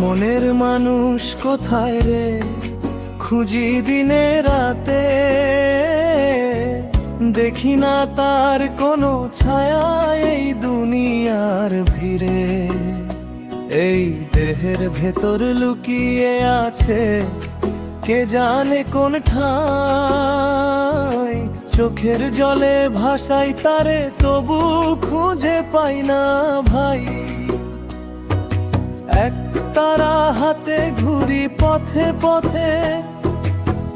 মনের মানুষ কোথায় রে, খুঁজি দিনে রাতে, দেখি না তার কোনো ছায়া এই দুনিয়ার ভিড়ে। এই দেহের ভেতর লুকিয়ে আছে কে জানে কোন ঠাই, চোখের জলে ভাসাই তারে তবু খুঁজে পাই না ভাই। এক তারা হাতে ঘুরি পথে পথে,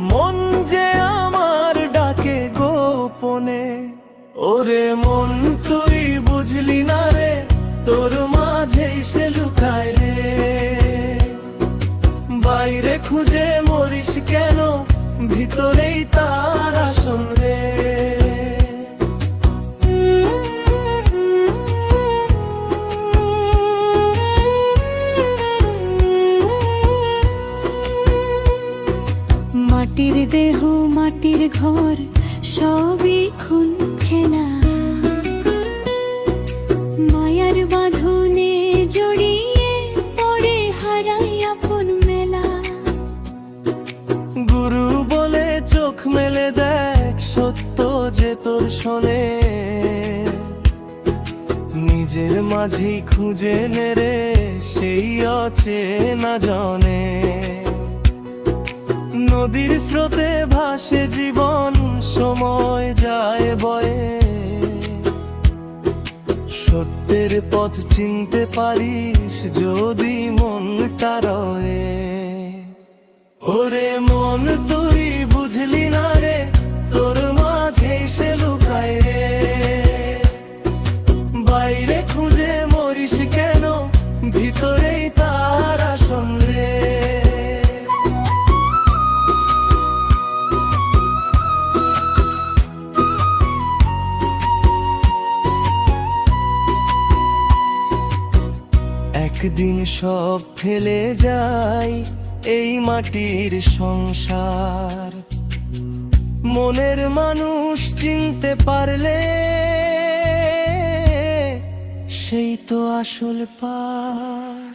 মন যে আমার ডাকে গোপনে। ওরে মন তুই বুঝলি না রে, তোর মাঝেই সে লুকায় রে। বাইরে খুঁজে মরিস কেন, ভিতরেই তার আসন রে। মাটির দেহ মাটির ঘর সবই খুন খেলা, মায়ার বাঁধনে জড়িয়ে পড়ে হারাই আপন মেলা। গুরু বলে চোখ মেলে দেখ, সত্য যে তোর শোনে, নিজের মাঝেই খুঁজে নে রে সেই অচেনা জনে। নদীর স্রোতে ভাসে জীবন, সময় যায় বয়ে, সত্যের পথ চিনতে পারিস যদি মনটা রয়ে। ওরে মন তুই বুঝলি না রে, তোর মাঝেই সে লুকায় রে। বাইরে খুঁজে মরিস কেন, ভিতরেই তার আসন রে। একদিন সব ফেলে যাই এই মাটির সংসার, মনের মানুষ চিনতে পারলে সেই তো আসল পার।